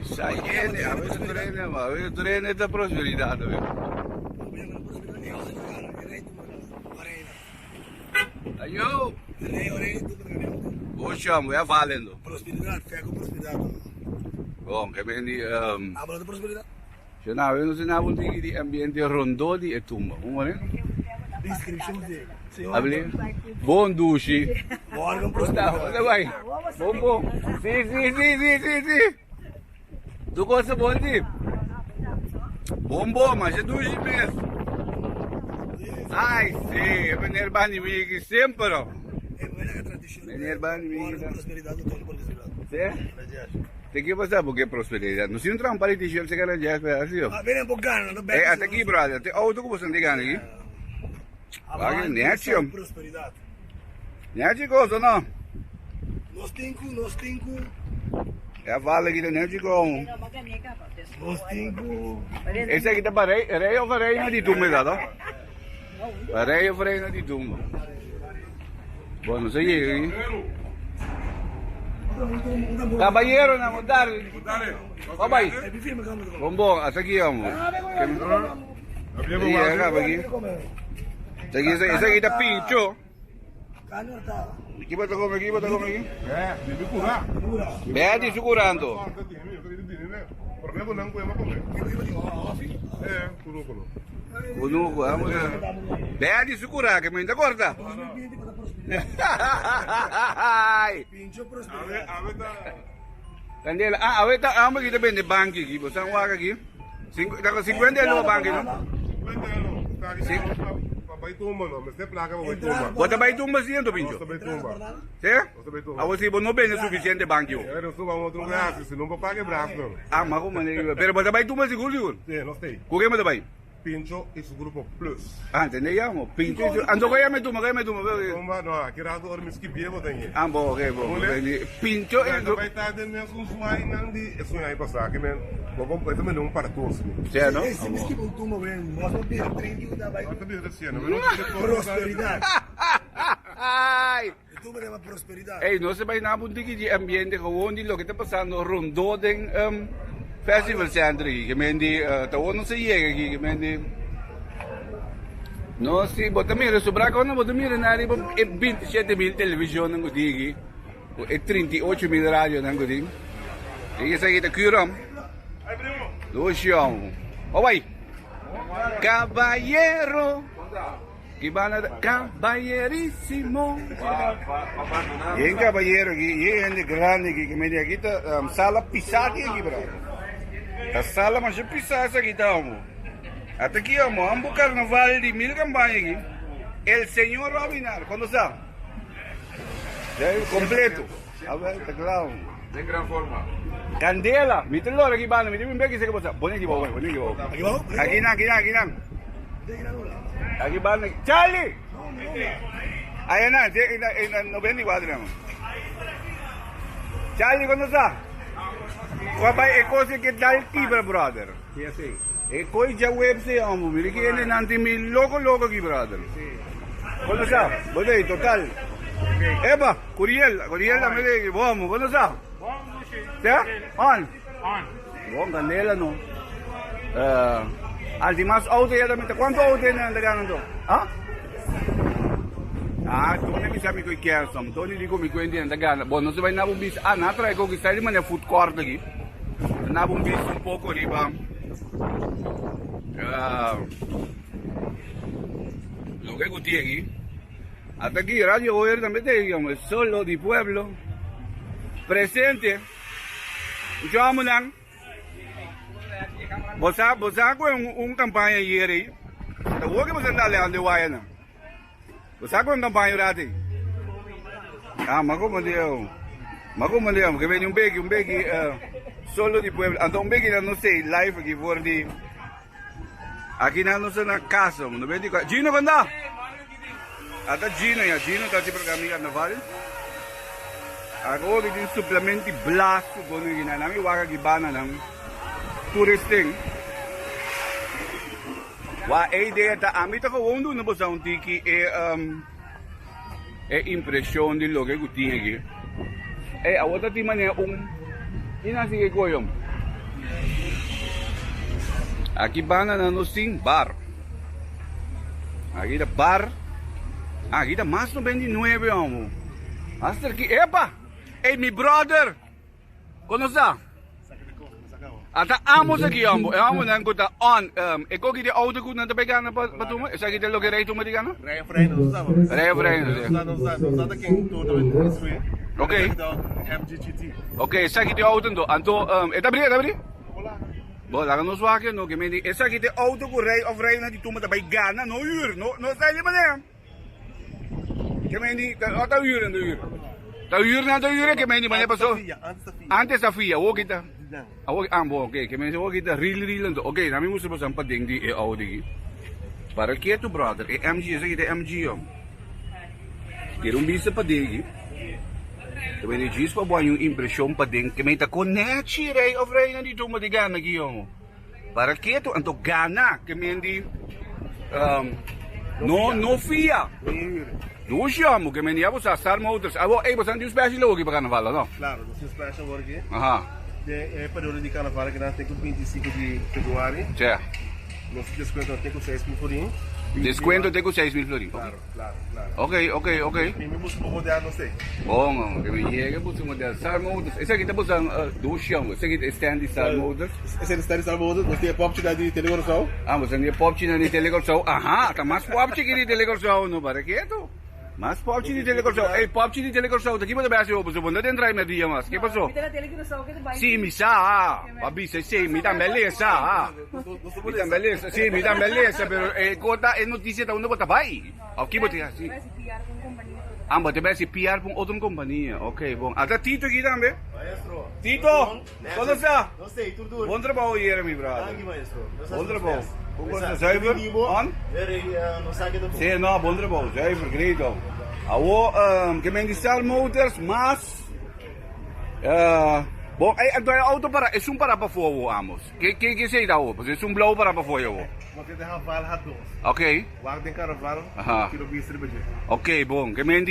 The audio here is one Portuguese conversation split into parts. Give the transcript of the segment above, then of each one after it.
Sayene, a veces trene esta prosperidad. Ayo, Ocean, voy a falando. Prosperidad, fé com prosperidade. Bom, que me di, Habla de prosperidad. se na vendo se na bunti di ambiente rondodi e tumba. Come ne? Descrição de. Abli? Buon dushi. Bora com Cosa prosperidade. vai? Bom bom. Sì. Tu cosa buon di? Buon bom, ma c'è dushi mesmo. Ai, sì, per nerbani mi sempre. É buena a tradição. Nerbani Bora mi. com prosperidade, todo prosperidade. Sì? Te che passa perché prosperità? Non si entra un paio di scelte che non c'è per asilo. Ah, bene un po' gana, non E até aqui, brother, te auto como você liga aqui? Paga net, homem. Prosperidade. Net coisa não. Nós tenho. É a vala aqui da net com. Nós tenho. Esse aqui tá para rei ou farei de tumba, tá? Rei ou farei de tumba. Bom, não sei aí. Caballero, na mudar. Ó, vai. É bem firme, calma. Bom, até aqui, amor. Iya, acá, aqui. Esse aqui tá pincho. Cano tá. Aqui bota como aqui, bota como aqui. Bibi kurang. Bedi segurando. Problema não com kulo. Kuno, vamos. Bedi segurar, que me ainda corta. Pincho prosperidade. Candela, ahorita vamos aquí depende banco aquí, pues están guaca aquí. 50 es lo banco, ¿no? Papai tumba não, mas tem placa para tumba. Bota vai tumba siendo pincho. Nossa vai tumba. ¿Sí? A vos si vos no ven suficiente banco. Eu subo um outro braço, se não pagar braço não. Ah, mas como ne, pero bota vai tumba seguro. Sim, não sei. ¿Cuál me vai? Pincho e su grupo plus. Ah, entendíamos. Pincho. Ando que me tumba. Tumba não, aqui rato or miski biebo tem. Ah, bo, okay, bo. Pincho Eu e vai estar dentro mesmo suai não de suai passar que men. Vou completar men um partos. ¿Sí, no? Esse me esquiva o túmulo, bem. Nós vamos ter 30 da vai. Quanto bem assim, não? Prosperidade. Ay. O túmulo é uma prosperidade. Hey, no se vai na bundiki di ambiente gewoon di lo que está pasando rondó den festival center aquí, que me di todo no se llega aquí, que me di no si bota mira su braco no bota mira na riba 27.000 televisão ng gudi e 38.000 radio ng gudi. E sa kita kuram. Do show. Oh vai. Caballero. Gimana caballerísimo. Yung caballero aqui, yung grande aqui, que me di aqui tá sala pisada aqui, bro. A sala mas pisada aqui tá, amo. Até aqui, amo, ambo carnaval de mil campanhas aqui. El señor Robinar, quando está? Já é completo. A ver, tá claro. De gran forma. Candela, mete lo aqui, bana, mete bem que você pode. Põe aqui, põe aqui. Aqui vamos? Aqui não. Aqui bana. Charlie. Ayan na, 94 naman. Charlie, quando está? Qual é coisa que dá tibra, brother? Sim, sim. E coi già web se amo, mi richiede nanti mi loco aqui, brother. Quando está? Bode, total. Eba, Curiel me dice, vamos, quando está? Sì? On? Buon candela, no? Al mas auto ya damit. Quanto auto na nagano to? Ha? Tu ne mi sabi ko ikersom. To ni di ko mi kwenti na nagano. Bon, no se vai na bumbis. Na try ko ki style man ya food court lagi. Na bumbis un poco riba. Lo que gusti aquí. Hasta aquí Radio Gobierno también te digamos, solo di pueblo. Presente. Amo lang. Bosa ko yung kampanya yeri. Huwag mo sandali ang diwayan na. Bosa ko yung kampanya rati. Makumandiyaw. Kaya yung begi, solo di pueblo. Anto yung begi na no say, live aquí for di. Aquí na no sa na kaso. Gino kanda? Ata Gino tati per kami carnaval. Ako din suplementi blast ko no ginanami waka gibana ng touristing. Wa idea ta amita ko wondo na bosa un tiki impression di loge gutingi. Awata ti man un inasige ko yom. Aqui bana na nosing bar. Aqui da bar. Aqui da mas 99 amo. Master ki epa. Hey mi brother. Kono sa? Ata amo sa amo. Amo nang kuta on. Eko kiti auto ko na tapegana pa tumo. Sa kiti lo kere tumo digano? Refrein não usava. Refrein. Não usava quem todo isso aí. Okay. MGGT. Okay, sa kiti auto ndo. Anto etabri. Bo, laga no swake no, que me di esa kiti auto ko rei of rei na di tumo tapay gana no uur. No sa lima na yan. Que me di ta uur no uur. Ta uur que me di mane paso. Antes sa FIA, wo kita. Awag ambo, okay. Que me di wo kita really ndo. Okay, nami mo sa pading di e Audi. Para quieto brother, e MG esa kita MG yo. Tirong bisa pading. Que me di gis pa buwan yung impresyon pading que me ta konechi rei of rei na di tumo di gana giyo. Para quieto anto gana que me di no FIA. Doe mo, que me niabo sa Star Motors. Abo, basta di special logo para carnaval, no? Claro, não special work. Aha. É período de carnaval que nós temos 25 de fevereiro. Certo. Nosso desconto tem com 6 mil florim. Descuento tem com 6 mil florim. Claro. Ok. E me busco moderno, não sei. Bom, que me chega, busco modelo Star Motors. Esse aqui tá buscando mo. Esse aqui é stand de Star Motors. Esse é o stand de Star Motors. Você é pop de telecomunicação? Você é pop de telecomunicação. Aha, tá mais pop de telecomunicação, no para quieto. Mas pop de telecomunicação. Ei, pop de telecomunicação. Daqui para baixo, você pode não entrar na dia, mas que passou? Sim, mi sa. Papi, sì, mi dà bellezza. Mi dà bellezza, sì, mi dà bellezza, però conta è notizia da uno vai. Aqui bote assim. Amba, te si PR pong outra companhia. Ok, bom. Até Tito aqui também. Maestro. Tito, como está? Não sei, tudo. Bom trabalho hier, meu brother. Dank je, maestro. Bom trabalho. Hoe was het? Zuiver? On? Não sabe do Sim, não, bom trabalho. Zuiver, great. Awo, que me Star Motors, mas... bom, então é auto para, é para fora, amos. Que sei da o? É blauw para fora, o. Porque de carnaval had dos. Ok. Waar de carnaval, kilo bistro budget. Ok, bom. Que me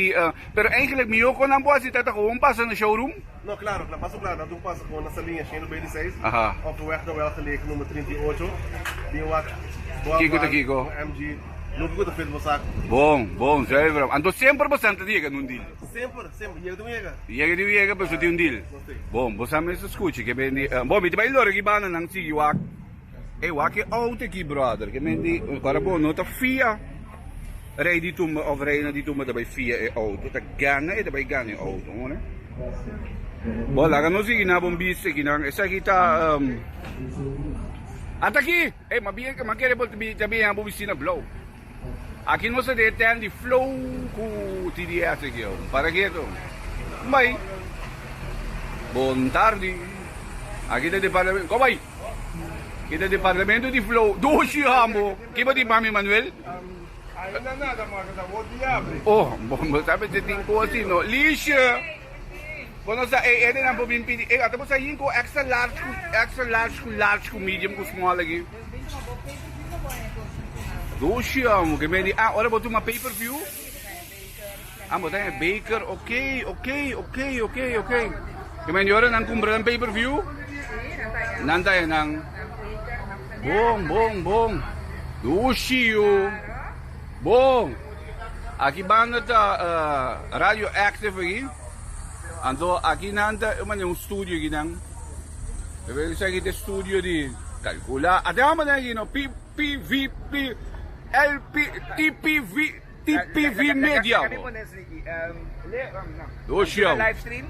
pero eigenlijk, mi yoko nang buwan si Tata ko, passa no showroom? Não, claro, passo claro. Nós passo com nossa linha Chino B16. Aha. Op de weg naar Welgelegen, número 38. Die wat... Kiko. MG. Não fico da frente do saco. Bom, zuiver. Ando sempre bastante diga num deal. Sempre. Chega do Miega. Iega, pero tem um deal. Bom, você me escute, que bem... Bom, me vai loro que bana nang sige wak. Wak é auto aqui, brother. Que bem para bom, nota FIA. Rij die toen of rijden die toen daarbij via e auto. Ta gana e daarbij gana e auto, né? Bom, lá não sei na bombista aqui não. Essa aqui tá aqui. Mabia que maquere pode também a bombista blow. Aqui não se detém de flow com TDS aqui, ó. Para que to? Bye. Bom tarde. Aqui tá departamento. Como aí? Aqui tá departamento de flow. Doce amo. Que ba di Mami Manuel? Ainda nada, Marco, da vou diabo. Oh, bom, sabe se tem coisa no lixo. Quando sa ele na bobin pidi, até você ir com extra large com medium com small aqui. Doce amo, que me di ora botou uma pay-per-view. Botar Baker, ok. Que me ora nang comprar pay-per-view. Nantay nang bom. Doce bom, aqui banda tá radioactive aqui. Então aqui nanta é estúdio aqui não. Eu vejo aqui tem estúdio de calcular. Até a maneira aqui no PPVP, TPV Media. Live stream,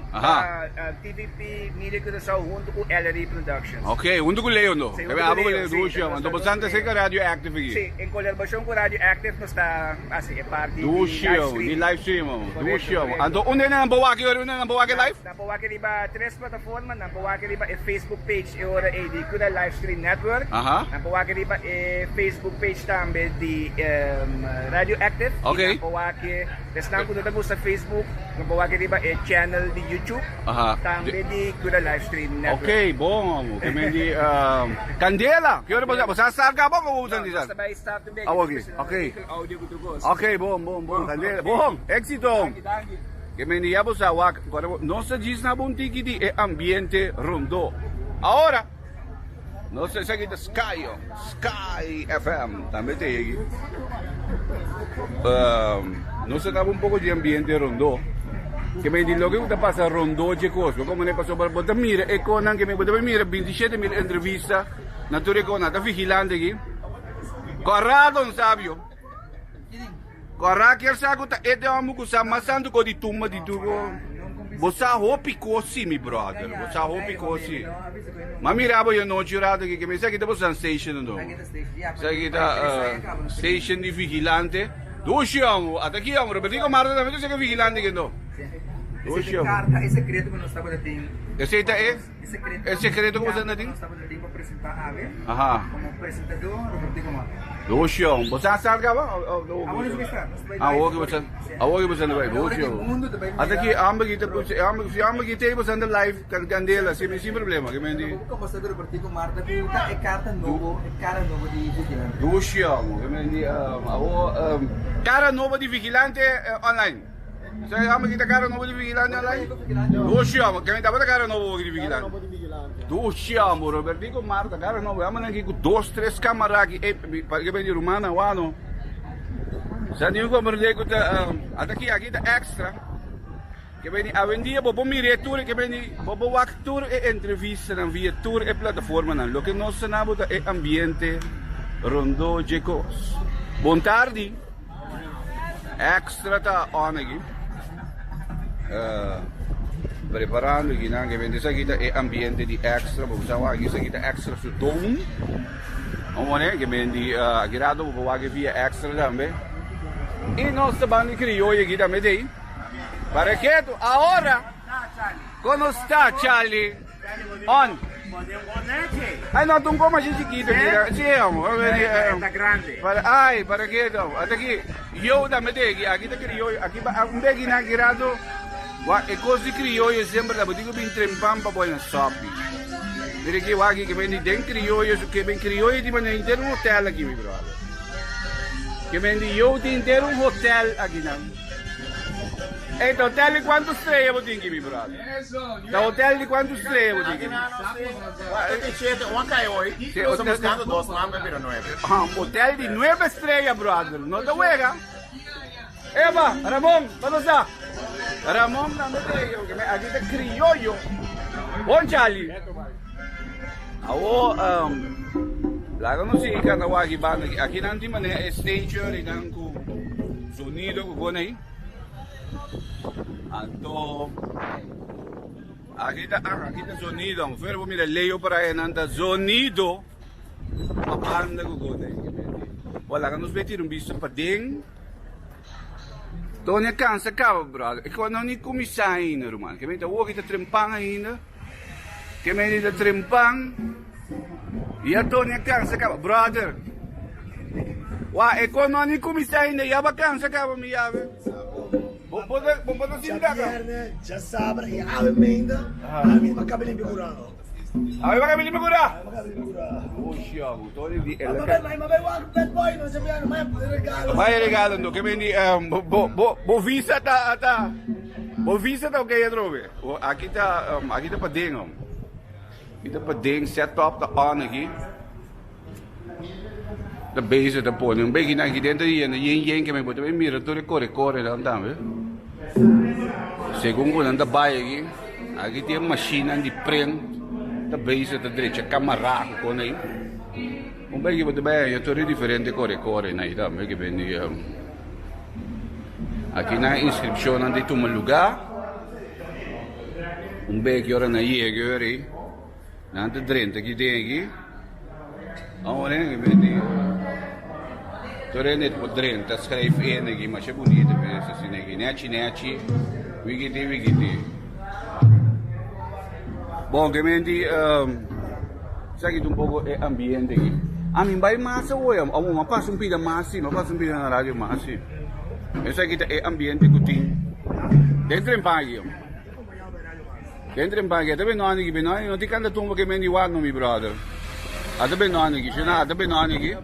TVP Media Curaçao junto com LRE Productions. Ok, junto com o Leo, no? Kaya abo ko Leo, Docio. Então bastante sa radioactive aqui. Sim, em colaboração com Radioactive, nós está, assim, é parte de live stream. Docio. Então, onde na Bawaki live? Na Bawaki riba, 3 plataformas. Na Bawaki riba, é Facebook page, é ora é de Cura Live Stream Network. Na Bawaki riba, é Facebook page também de Radioactive. Ok. Na Bawaki, desnang kung natago sa Facebook, na Bawaki riba, é channel de YouTube. Também de Cura Live Stream Network. Ok, bom. Kami di Candela. Kaya ba sa sarga ba ko usan di sa? Sabay stop to make. Okay. Audio ko to. Ok, bom. Candela. Bom, éxito. Kami di yabo sa wak. No sa diz na bom tiki di e ambiente rondo. Ahora, Não sei se aqui da Sky, Sky FM, também tem aqui. Não sei, um pouco de ambiente rondô. Que me diz logo que passa rondô de coisa, como ne passou para botar mira, e com que me botar mira 27.000 entrevistas, naturalmente com nada vigilante aqui. Corrado, não sabe? Corrado, quer saber que é uma coisa mais santo que de tumba de tudo. Você roupa cosi, meu brother. Você roupa cosi. Mas mirava eu não tirado aqui, que me sabe que depois é station não. Sabe que tá station de vigilante. Doxiamo, até aqui amor, mas digo Marta também você que é vigilante que não. Esse carta é secreto que nós estamos dating. Esse é secreto que você não dating? Nós estamos dating para apresentar a ave. Aha. Como apresentador, Roberto Gomar. Doxiamo, você sabe que ba? Aonde você está? Awag você não vai. Doxiamo. Até aqui amba kita po, amba kita você anda live candela, sem problema, que me diz. Como você do Roberto Gomar, da é carta novo, é cara novo de vigilante. Doxiamo, que me diz, cara nova de vigilante online. Saya amba kita cara nova de vigilante online. Doxiamo, que me dá cara nova de vigilante. Doxiamo, Roberto Marta, cara nova, amba aqui com 2, 3 câmeras aqui, para que me rumana o ano. Sa niyo ko merdeko ta até aqui tá extra. Que bem a vendia bobo mire tour que bem bobo wak tour e entrevista na via tour e plataforma na lo que nós sanabo é ambiente rondô jecos. Bom tarde. Extra tá on aqui. Preparando aqui na que bem isso aqui é ambiente de extra, vamos usar aqui isso aqui tá extra su dom. Vamos que bem de agirado bobo wak via extra também. E nós trabalhamos crioulo aqui também daí. Para que agora, como está Charlie? On. Ai não, tu como a gente quita aqui, sim, amor. Está grande. Para que até aqui, eu também daí, aqui tá crioulo, aqui um bem na girado, é coisa de crioulo sempre da botiga bem trempam para boa na shopping. Dire que aqui que vem de crioulo, que vem crioulo de maneira inteira um hotel aqui, meu brother. Que vendi eu te inteiro um hotel aqui não. Este hotel de quantos estrelas você tem aqui, meu brother? Da hotel de quantos estrelas você tem aqui? Estamos buscando 2, não pero 9. Hotel de 9 estrelas, brother. Não te juega. Eva, Ramon, ¿dónde está? Ramon, dame aquí está criollo. Bom, Charlie. Laga no si kanawagi ba aqui nanti man é station e nang ku sonido ko gonay. Anto aqui tá sonido, pero mira leio para nanda sonido. Papanda ko gonay. Wala ka nos betir bicho pa ding. Tonya cansa ka bro. E quando ni comisai na Roman, que me tá o kita trempang ainda. Que me ni trempang. E a Tônia cansa, brother. Wah, economico come stai ainda, já cansa, cara, me ave. Vou poder sintar. Já sabe, e a emenda, a mesma cabelo empurrado. Aveva capelli procura? Usciamo, Tony di... Ma vai bad boy, non sappiamo mai regalo. Vai regalo, no, che veni... Bo visa ta... Bo visa ta o que trove? Aqui tá pa ding, Aqui tá pa ding, set up ta on aqui. Da base da pone, un beghi aqui dentro di yen che mi poteva mira, tu corre da andare. Segundo quando vai aqui, aqui tem macchina di prend. Da base da direita, camaraco com aí. Bem que você vai, eu estou diferente corre na ida, bem que vem aqui na inscrição não tem um lugar. Bem que ora na ia que ora, não tem drente aqui tem aqui. Agora que vem torrente por drente, escreve aqui, mas é bonito, pensa assim aqui, nete, wigiti. Bom, que me di, sabe que um pouco é ambiente aqui. A mim vai massa hoje, mas passa pida massa, mas passa pida na rádio massa. Eu sei que é ambiente que tem. Dentro em pague. Dentro em pague, também não aqui, não tem canta tumba que me di guarda, meu brother. Também não aqui, já nada, também não aqui.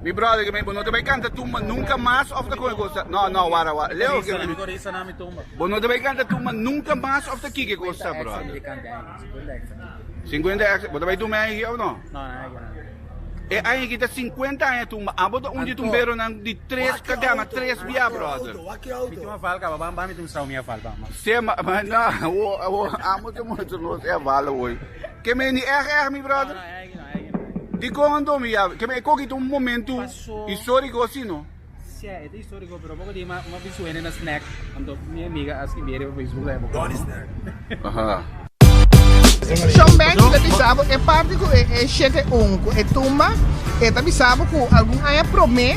Mi brother que me bonote vai canta tumba nunca mais of the coisa. No, wara. Leo que me Corisa na mi tumba. bonote vai canta tumba nunca mais of the kike coisa, brother. 50 ex, bonote vai tumba aí ou não? Não. E aí kita 50 anos tumba, abodo onde tumbero nang di 3 kagama, 3 via, brother. Aqui é auto. Uma falca, babam mi tum sa minha falca. Sema, mas não, o amo te muito não é vale hoje. Que me ni mi brother. Di quando mi ha, che mi cogi un momento storico assim, no? Sì, è storico, però poco di ma visuale na snack. Quando mia amiga aski bere per Facebook levo. Donny snack. Aha. Sean Banks le bisabo e parte com e chete unco e tumba e ta bisabo com algum aya prome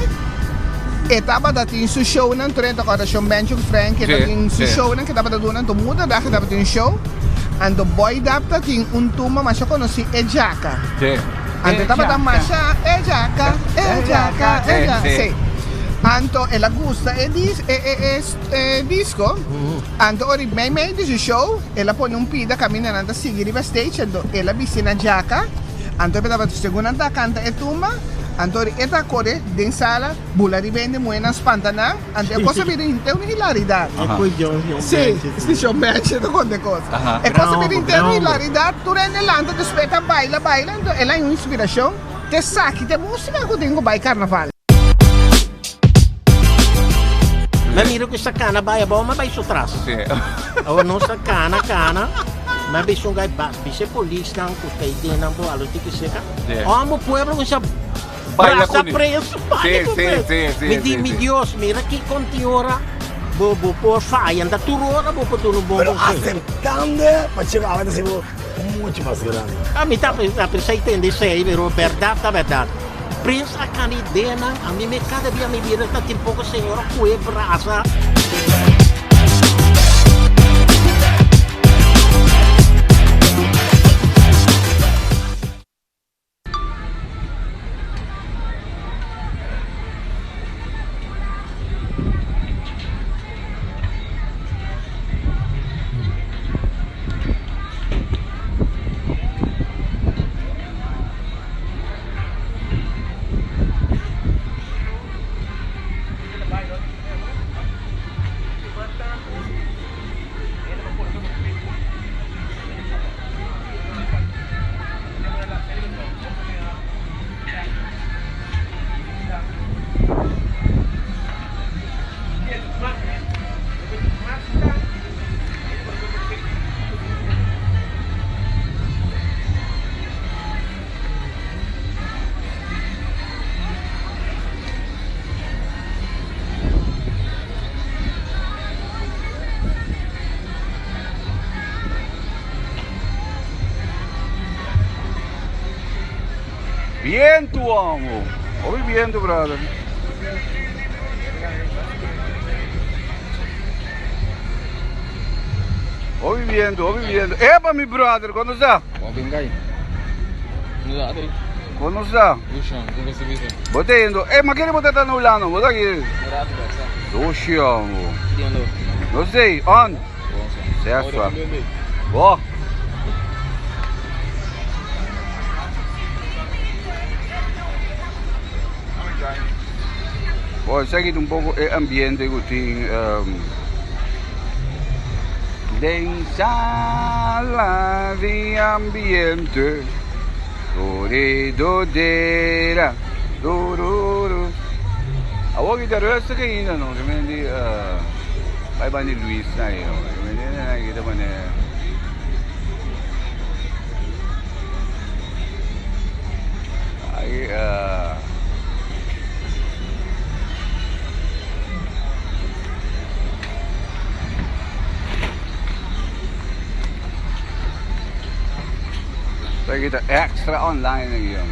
e tava da tin su show nan 30 cada Sean Banks com Frank e tin su show nan que tava da dona to muda da que tava tin show and boy dapta tin un tumba mas eu conheci e jaca. Sì. Ante tava da masha e jaca. Sì. Anto e la gusta e disco. Anto ori mai di show e la pone un pida cammina nanda sigi riva stage e la vicina giacca. Anto pe dapat segunda da canta e tumba. Anto ori eta core den sala bula rivende muena spantana. Anto cosa vede in te un'ilarità. E poi Sì, sti match da quante cose. E cosa vede in te un'ilarità. Tu rende l'anto ti aspetta baila e la un'ispirazione. Te sacchi te musica che tengo bai carnaval. Ma miro questa cana vai a bomba vai sotras. Sì. O non sta cana. Ma vai su gai bas, se polizia não custa ideia não boa, lo que seca. Amo pueblo com essa braça preso. Sì. Mi Dios, mira que continua. Bobo por fai, anda tu ora, bobo tu no bom. Pero acertando, faceva avanti siamo muito mais grande. A mi tá pensar entender sei, vero verdade. Prince a canidena, a mim me cada dia me vira tá tipo pouco senhora com braça. Viento, amo. Oi, viento, brother. Oi, viento. Epa, mi brother, quando sta? Quando sta? Botendo. Ma che ne potete annullare? Guarda che... Doshi, amo. Não sei, on? Certo. Boa. Poi seguite un poco l'ambiente così, sala di ambiente, dodera, dororo. A voi che resta che ina no, quindi vai bene Luis, sai, quindi non è che da bene. Saya kita extra online lagi yang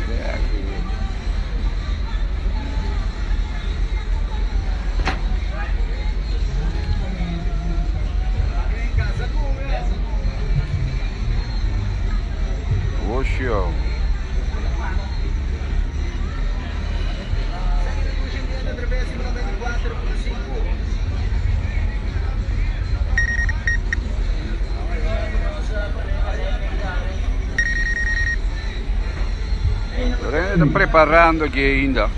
show. Estão preparando aqui ainda.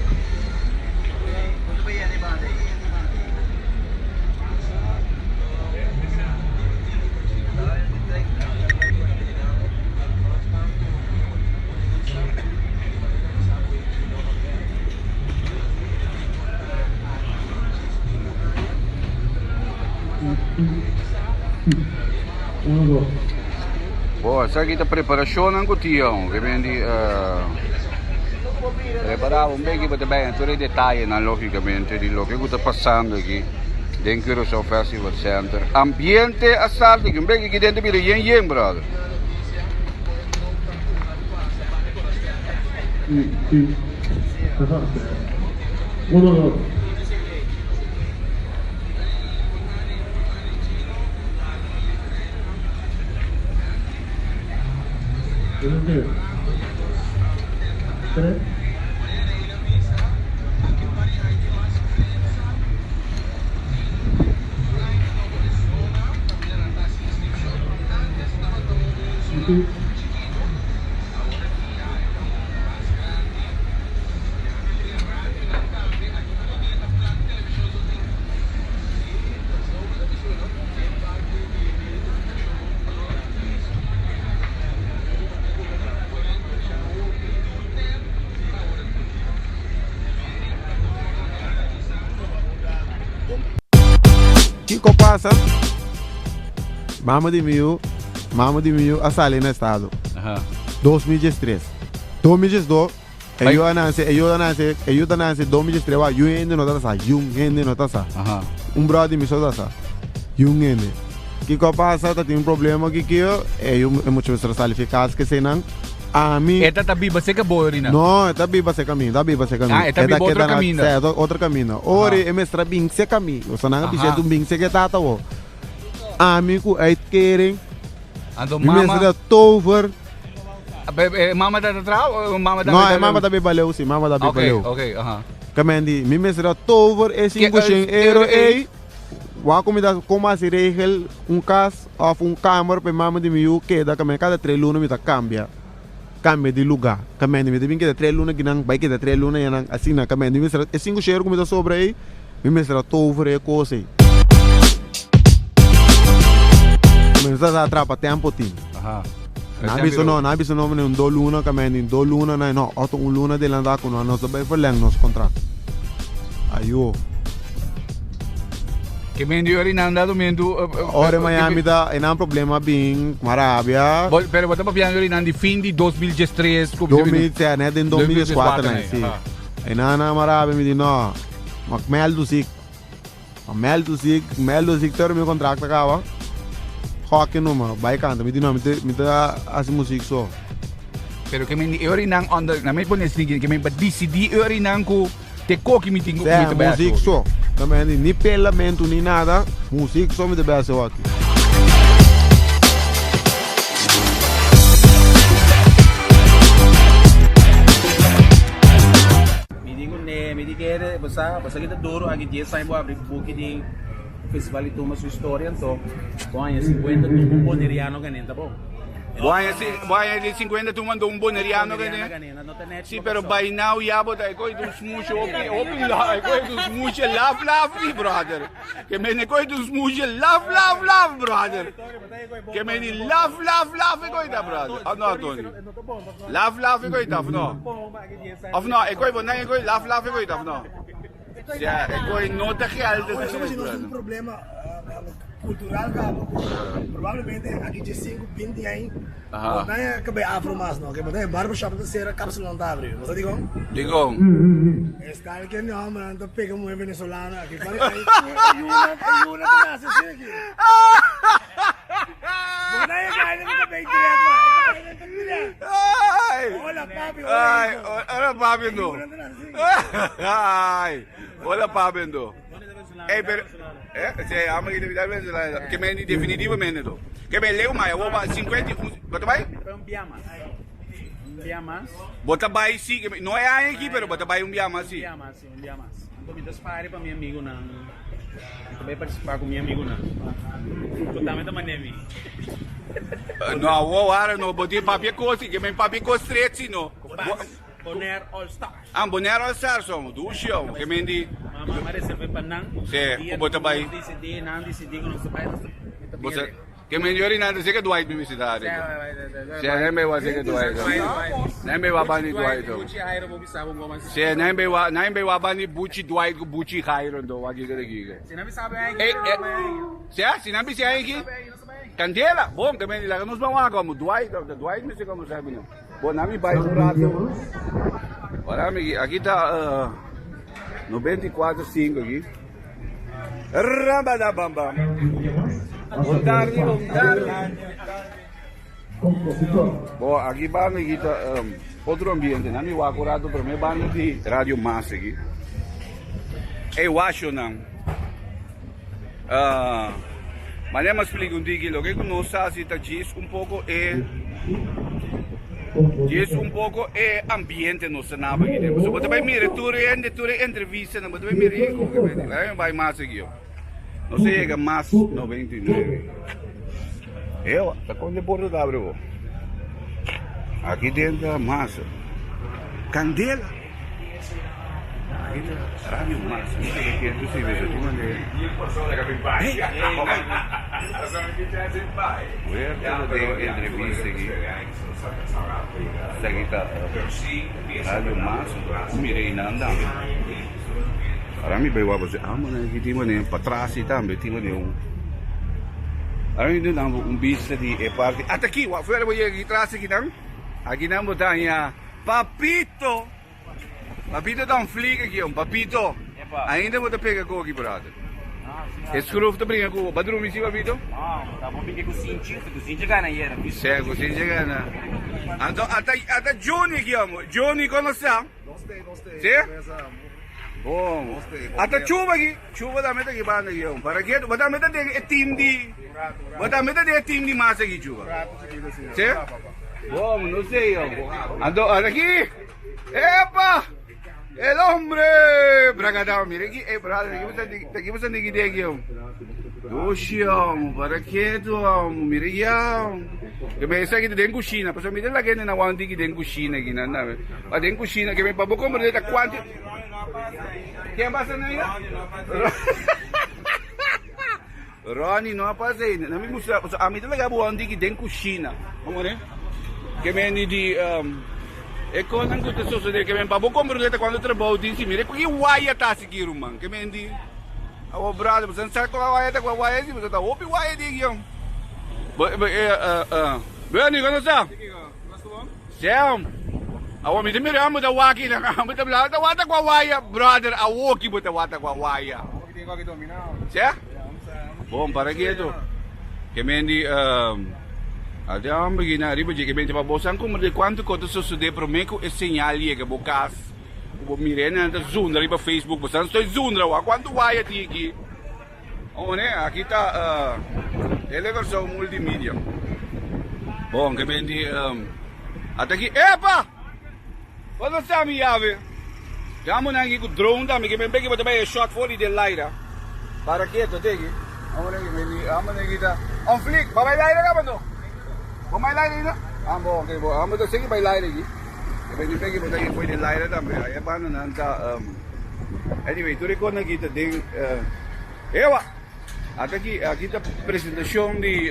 sa kita preparação ng kutiyong, que mendi preparava un bem para bem, tutti i dettagli, logicamente di lo che sta passando qui dentro il Festival Center. Ambiente assai, un bem che dentro di yen brother. Sì. Uno. Tre. Kiko passa, Mama de Mil, a sala no estado. 2003. 2002, eu ananse 2003, eu ainda não tá sa, ainda não tá sa. Brother me só tá sa, ainda. Kiko passa, tá tem problema que eu muito estressado eficaz que sei não. A mim. Esta tá biba seca boa na. Não, tá biba se caminho. Ah, esta biba outro caminho. É, outro caminho. Ora, é mestra bing se caminho. O sananga pisa do bing se que tá o. Amigo, aí querem. Ando mama. Mestra tover. Mama da trau, mama da. Não, é mama da bibaleu, sim, mama da bibaleu. Ok. Kamendi, mi mestra tover é 500 euro aí. Wa comida como assim regel caso ou câmera para mama de mil que da cada 3 lunas me tá cambia de lugar. Kamendi me tem que 3 lunas que não vai que 3 lunas e não assim na kamendi me será 5 cheiro comida sobre aí me mestra tover é coisa. Me será atrapa tempo tim. Nabiso no me 2 lunas kamendi 2 lunas não, outro luna de landar com nós vai verleng nos contrato. Ayo. Que mendi ori na andado mendo. Ora Miami da e não problema bem Marabia. Pero bota papiando ori na di fin di 2003 como 2003 né, em 2004 né, sim. E na Marabia me diz não, mas mel do sig ter meu contrato acaba. Rock numa, vai canta, me diz não, me dá as música só. Pero que mendi ori na under, na me pone sneaky que me pa decidi ori na ko te coque me tingo muito bem. Música só. Também nem pelamento nem nada, música só me deve ser aqui. Me diga basta kita duro aqui dia sai boa abrir book de festival e toma sua história então. Bom, 50 tu boneriano ganhando, tá bom? Buaya di 50 tu mando un boneriano ganhando. Sì, però by now yabo dai coi du smush open la coi du smush love brother. Che me ne coi du smush love brother. Che me ni love coi da brother. Ah no Tony. Love coi da no. Of no, e coi bonai coi love coi da no. Ja, e coi nota che alto. Um problema cultural provavelmente aqui de 5-20 aí não é que afro mas não que é barbershop da ser cápsula não tá abrindo não digo esse cara que não mano tá pega muito venezuelano aqui para aí uma nasce aqui não é cara que tá bem direto olha papi no olha papi no pero se ama que devidamente que me definitivamente do que me leu mais eu 50 bota vai biamas bota vai sim não é aí aqui pero bota vai biamas sim biamas então me dispare para meu amigo não também participar com meu amigo não totalmente manemi não o ara não botei papel coisa que me papel costrete não Bonaire All Stars. Bonaire All Stars somos, do show, que me di. Mama reserve panang. Sim, o bota vai. Decidi que não se vai. Você que me diori nada, sei que Dwight me cidade. Sim, nem me vai ser que Dwight. Nem me vai bani Dwight. Sim, nem me vai bani Bucci Dwight, Bucci Cairo do aqui que aqui. Se não me sabe aí. Sim, se não me sabe aqui. Candela, bom, kami nila nos mga como Dwight, me sei como sabe não. Bom, nami vai por rato. Ora aqui tá 94.5 aqui. Rabadabamba. Bom tarde. Bom, aqui ba kita outro ambiente, nami wa curado para me banda de Rádio Mas aqui. Eu acho não. Mas é mais explico um dia que não sabe se diz um pouco é ambiente no cenário aqui. Você pode ver mira, tu entrevista, não pode ver mira, vai mais aqui. Não sei chega mais 99. Eu, tá com de bordo da bro. Aqui dentro massa. Candela. Rádio Mas, que tu se vê, tu manda. Entrevista aqui. Rádio Mas, mirei na andam. Arami bawa você, mana kita mana patrasi também, tinha nenhum. Arami itu nampak bisa di party. Até aqui, o fora boleh kita trasi aqui não? Aqui não botanya Papito. Papito dá flick aqui, Papito. Ainda vou te pegar aqui, brother. Escreve te brinca com o Badru me Papito? Tá bom, porque cozinha gana aí, era. Sei, cozinha gana. Então, até Johnny aqui, Johnny conhece? Gostei. Bom, até chuva aqui, chuva da meta aqui banda aqui, para que o da meta é time de massa aqui chuva. Sim? Bom, não sei eu. Ando aqui. Epa! El hombre! Bragadão, mira aqui, brother, aqui você tem que ter aqui. Oxião, para que tu, mira aqui. Eu me sei que tem cozinha, mas eu me lembro que não há que tem cozinha aqui, não, mas tem cozinha que me para boca mas está quanto. Quem passa aí? Ronnie não passa aí, não me mostra, a mim talaga buwan di que tem cozinha, como né? Que me di é quando não tu sucede que me para boca mas quando trabalho diz mira que uai tá seguir man, que me di o brother, você sabe qual uai tá qual uai, você tá opi uai di eu. Bem, quando está? Sam. Awa mi dimi ramu da waki na kamu da bla da wata kwa waya brother awoki buta wata kwa waya. Sia? Bom para gitu. Kemendi ada am begina riba je kemendi pa bosan ko merde quanto ko to sucede pro meco e segnali que bocas. O mirena da zunda riba Facebook bosan sto zunda wa quanto waya ti aqui. One aqui tá ele versão multimídia. Bom kemendi até aqui epa! Quando está a minha ave? Vamos aqui com o drone também, que me pegue para também shot for de lighter. Para que tu tegi? Vamos aqui tá. On flick, vai lighter ka bando? Vai lighter na? Bom, okay, bom. Vamos to sige vai lighter aqui. Que me pegue para também foi de lighter também. Aí paano na tá anyway, tu record na kita ding ewa. Aqui tá apresentação de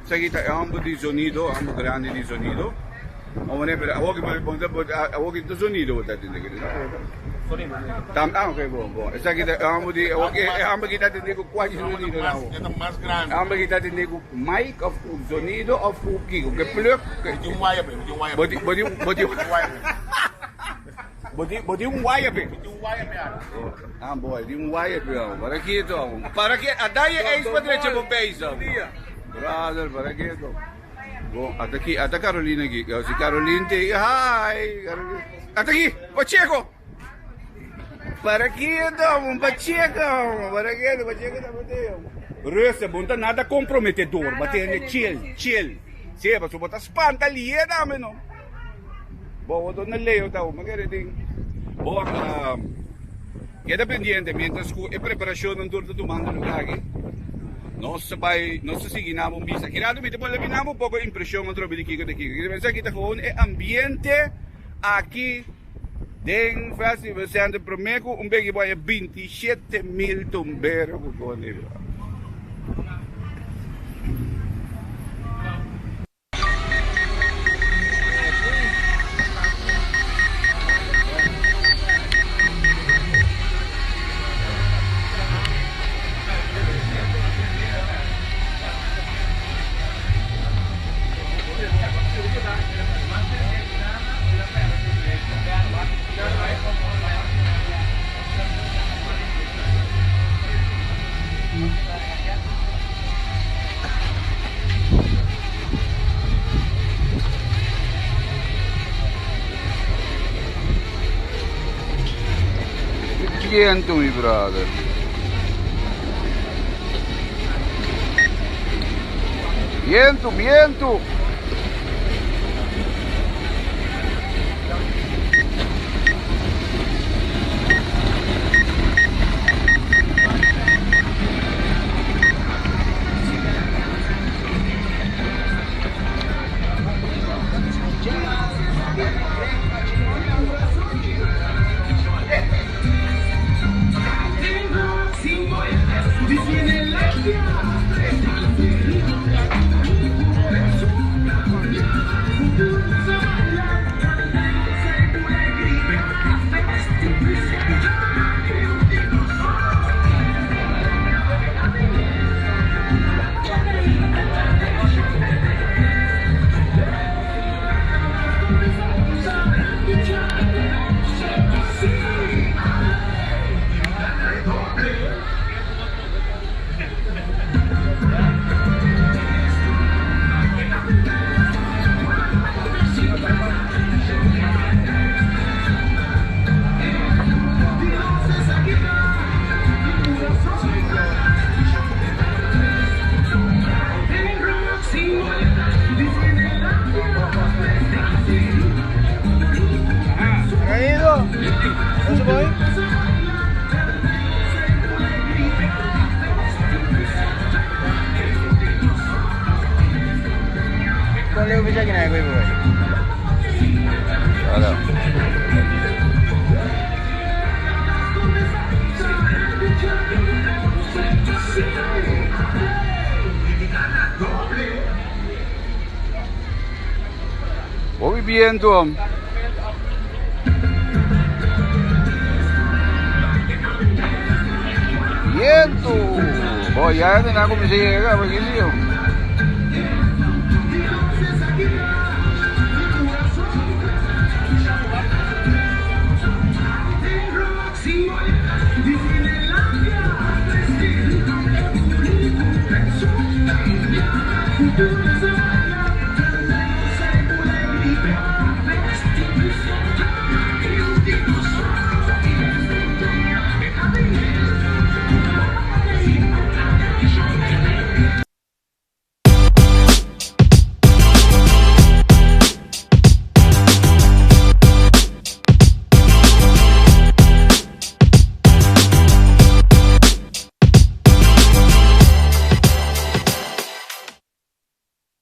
sa kita ambo de sonido, ambo grande de sonido. Omone pero awak itu sonido tadi negeri. Okay, bom. Essa kita amudi kita tindi ko quase sonido na. Mais grande. Amba kita tindi ko mic of sonido of cookie, que pluk. De wire. Bodi um wire pe. Boy, di um wire pe. Para que a daí é isso para direito pro país. Brother, para que to. Bom, até Carolina aqui. Se Carolina tem. Hi! Até aqui! Pacheco! Para que então? Pacheco! Para que? Pacheco tá batendo. Resta, bom, tá nada comprometedor. Batendo chill. Se é para botar espanta ali, é dame, não? Bom, eu tô na lei, eu tá. Bom, queda pendiente, mientras que a preparação não torna tomando lugar aqui. Nós seguimos bisa. Kirado mi depois levinamos um pouco a impressão contra o bidiquico daqui. Pensa que tá falando é ambiente aqui dentro festival Santo Promeco um bem que vai 27.000 tomberos com ele. viento, mi brother. Viento, viento. Voy viendo. Viento. Voy a tener como si llega, porque